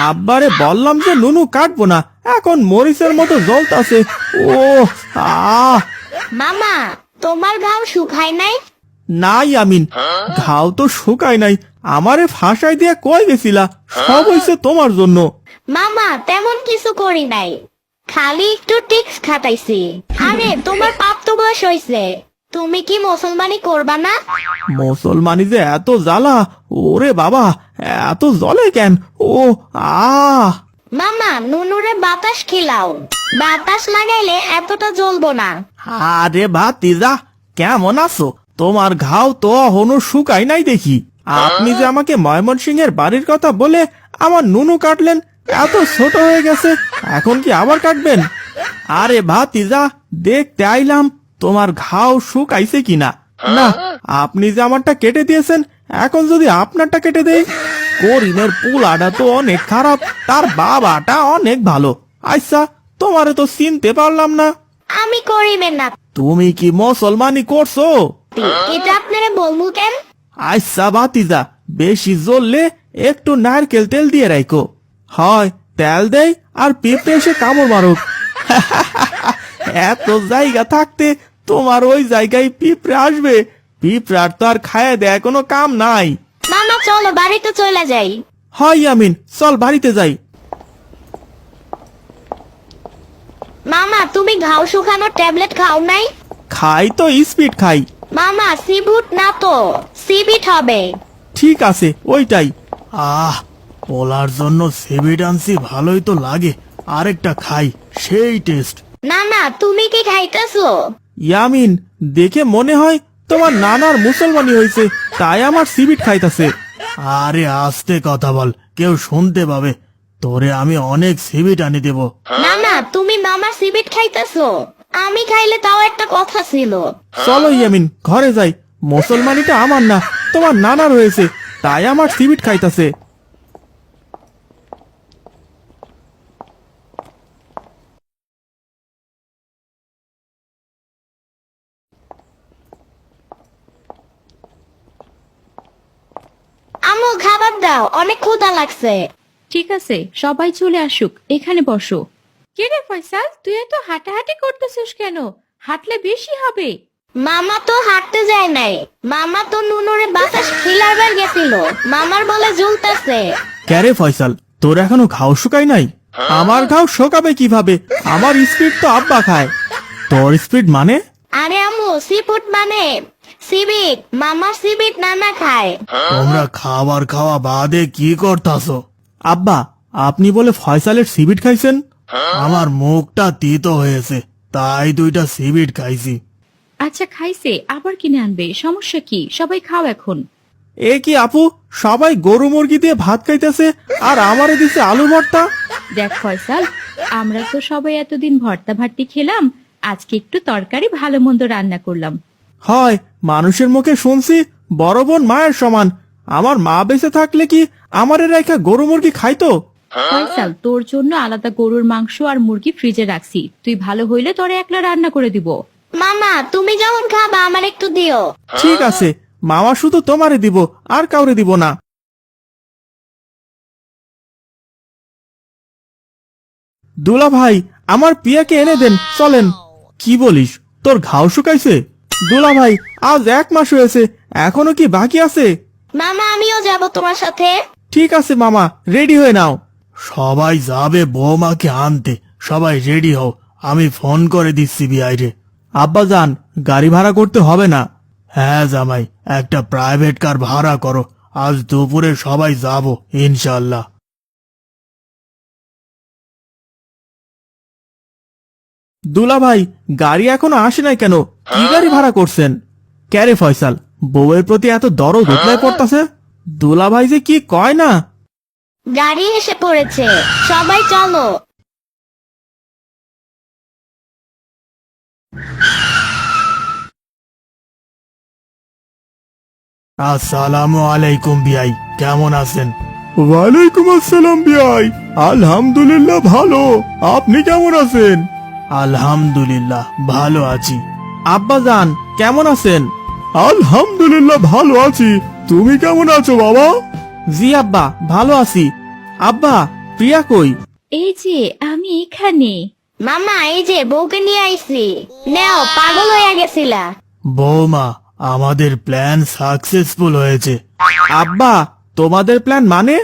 আব্বারে বললাম যে নুনু কাটবো না, এখন মরিচের মতো জ্বলতাছে। ও আহ মামা, তোমার ঘাও শুকায় নাই? নাই আমিন, ঘাও তো শুকায় নাই। আমারে ফাঁসাই দিয়ে কই গেছিলা? সব হইছে তোমার জন্য। মামা, তেমন কিছু করি নাই, খালি একটু টিক্স খাটাইছি। আরে তোমার পাপ তো বয়স হইছে, তুমি কি মুসলমানি করবা না? মুসলমানি যে এত জ্বালা! ওরে বাবা, এত জ্বলে কেন? ও আহ মামা, নুনুরে বাতাস খিলাও, বাতাস লাগাইলে এতটা জ্বলবো না। আরে ভাতিজা, কেমন আছো? তোমার ঘাও তো এখনো শুকাই নাই দেখি। আপনি যে আমাকে ময়মনসিংহের বাড়ির কথা বলে আমার নুনু কাটলেন, এত ছোট হয়ে গেছে, এখন কি আবার কাটবেন? আরে ভাতিজা, দেখতে আইলাম তোমার ঘাও শুকাইছে কিনা। না, আপনি যে আমারটা কেটে দিয়েছেন, এখন যদি আপনারটা কেটে দেই? করিমের পুলাটা তো অনেক খারাপ, তার বাবাটা অনেক ভালো। আচ্ছা, তোমারে তো চিনতে পারলাম না। আমি করিবেন না। তুমি কি মুসলমানি করছো? এটা আপনারা বলবো কেন? আচ্ছা ভাতিজা, বেশি জ্বললে একটু নারকেল তেল দিয়ে রাখো। হয় তেল দেই আর পিঁপড়ে এসে কামড় মারুক। এত জায়গা থাকতে তোমার ওই জায়গায় পিঁপড়ে আসবে? পিঁপড়ার তো আর খায় দেয় কোনো কাম নাই। মামা চলো বাড়িতে চলে যাই। হয় আমিন, চল বাড়িতে যাই। মামা, তুমি ঘাও শুকানোর ট্যাবলেট খাও নাই? খাই তো, স্পিড খাই। মামা, সিবুট না তো সিবিট হবে। ঠিক আছে, ওইটাই। পোলার জন্য সেবিড আনছি, ভালোই তো লাগে। আরেকটা খাই, সেই টেস্ট। না না, তুমি কি খাইতেছো? ইয়ামিন, দেখে মনে হয় তোমার নানার মুসলমানি হয়েছে, তাই আমার সিবিট খাইতাছে। আরে আস্তে কথা বল, কেউ শুনতে পাবে। তোরে আমি অনেক সিবিট আনি দেব। না না, তুমি মামার সিবিট খাইতেছো, আমি খাইলে তাও একটা কথা ছিল। চলো ইয়ামিন, ঘরে যাই। মুসলমানিটা আমার না, তোমার নানার হয়েছে, তাই আমার সিবিট খাইতাছে। আম্মু, খাবার দাও, অনেক ক্ষুধা লাগছে। ঠিক আছে, সবাই চলে আসুক, এখানে বসো। কে রে ফয়সাল, তুই এত হাঁটাহাঁটি করতেছিস কেন? হাঁটলে বেশি হবে। মামা তো হাঁটতে যায় নাই, মামা তো নুনুরে বাতাস খিলাবার গেছিল, মামার বলে ঝুলতেছে। ক্যারে ফয়সাল, তোর এখনো ঘাও শুকাই নাই? আমার ঘাও শুকাবে কিভাবে? আমার স্পিড তো আব্বা খায়। তোর স্পিড মানে? আরে আম্মু, সিফুড মানে সিবিট, মামা সিবিট নানা খায়। তোমরা খাবার খাওয়া বাদে কি করতাছো? আব্বা, আপনি বলে ফয়সালের সিবিট খাইছেন? আমার মুখটা তিতো হয়েছে, তাই 2টা সিবিট খাইছি। আচ্ছা খাইছে, আবার কিনে আনবে, সমস্যা কি? সবাই খাও এখন। এ কি আপু, সবাই গরু মুরগি দিয়ে ভাত খাইতেছে, আর আমারে দিছে আলু ভর্তা। দেখ ফয়সাল, আমরা তো সবাই এতদিন ভর্তা ভাটি খেলাম, আজকে একটু তরকারি ভালো মন্দ রান্না করলাম। হয়, মানুষের মুখে শুনছি বড় বোন মায়ের সমান। আমার মা বেঁচে থাকলে কি আমারে রেখা গরু মুরগি খাইতো? ফয়সাল, তোর জন্য আলাদা গরুর মাংস আর মুরগি ফ্রিজে রাখছি, তুই ভালো হইলে তোরে একলা রান্না করে দিব। মামা, তুমি যখন খাবা আমার একটু দিও। ঠিক আছে, মামা শুধু তোমারে দিব, আর কাউরে দিব না। দুলা ভাই, আমার পিয়াকে এনে দেন, চলেন। কি বলিস, তোর ঘাও শুকাইছে? দুলা ভাই, আজ 1 মাস হয়েছে, এখনো কি বাকি আছে? মামা, আমিও যাব তোমার সাথে। ঠিক আছে মামা, রেডি হয়ে নাও। সবাই যাবে বৌমাকে আনতে, সবাই রেডি হও, আমি ফোন করে দিচ্ছি বিআইরে। আব্বা যান, গাড়ি ভাড়া করতে হবে না। হ্যাঁ জামাই, একটা প্রাইভেট কার ভাড়া করো, আজ দুপুরে সবাই যাব ইনশাল্লাহ। দুলা ভাই, গাড়ি এখনো আসে নাই কেন? কি গাড়ি ভাড়া করছেন? ক্যারে ফয়সাল, বউয়ের প্রতি এত দরদ উতলায় পড়তাছে। দুলা ভাই যে কি কয় না। গাড়ি এসে পড়েছে, সবাই চলো। আসসালামু আলাইকুম বিআই, কেমন আছেন? ওয়ালাইকুম আসসালাম বিআই, আলহামদুলিল্লাহ ভালো। আপনি কেমন আছেন? আলহামদুলিল্লাহ ভালো আছি। আব্বা জান, কেমন আছেন? আলহামদুলিল্লাহ ভালো আছি। তুমি কেমন আছো বাবা? জি আব্বা, ভালো আছি। আব্বা, প্রিয়া কই? এই যে আমি এখানে। মামা এই যে বউকে নিয়ে আইছি। নেও, পাগল হয়ে গেছিলা। বৌমা, আমাদের প্ল্যান সাকসেসফুল হয়েছে। আব্বা, তোমাদের প্ল্যান মানে?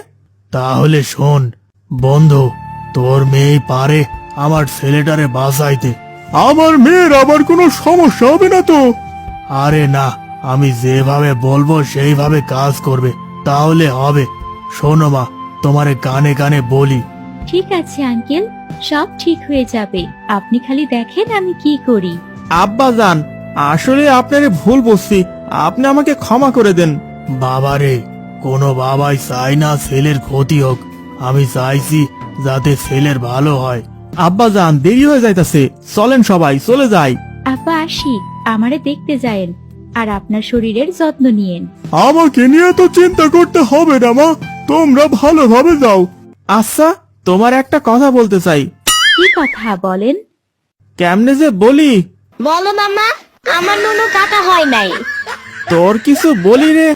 তাহলে শোন বন্ধু, তোর মেয়ে পারে আমার ছেলেটারে বাঁচাইতে। আমার মেয়ের আবার কোনো সমস্যা হবে না তো? আরে না, আমি যেভাবে বলবো সেইভাবে কাজ করবে, তাহলে হবে। শোনো মা, তোমারে কানে কানে বলি। ঠিক আছে আঙ্কেল, সব ঠিক হয়ে যাবে। আপনি খালি দেখেন আমি কি করি। আব্বা যান, আসলে আপনারে ভুল বলছি, আপনি আমাকে ক্ষমা করে দেন। বাবারে, কোনো বাবাই চায় না ছেলের ক্ষতি হোক। আমি চাইছি যাতে ছেলের ভালো হয়। আব্বা যান, দেরি হয়ে যাইতাছে, চলেন সবাই চলে যাই। আপা আসি, আমারে দেখতে যায়েন আর আপনার শরীরের যত্ন নিয়েন। আমাকে নিয়ে তো চিন্তা করতে হবে না মা, তোমরা ভালোভাবে যাও। আচ্ছা, তোমার একটা কথা বলতে চাই। কি কথা বলেন? কেমনে যে বলি। বলো মামা, আমার নুনু কাটা হয় নাই। তোর কিছু বলি রে।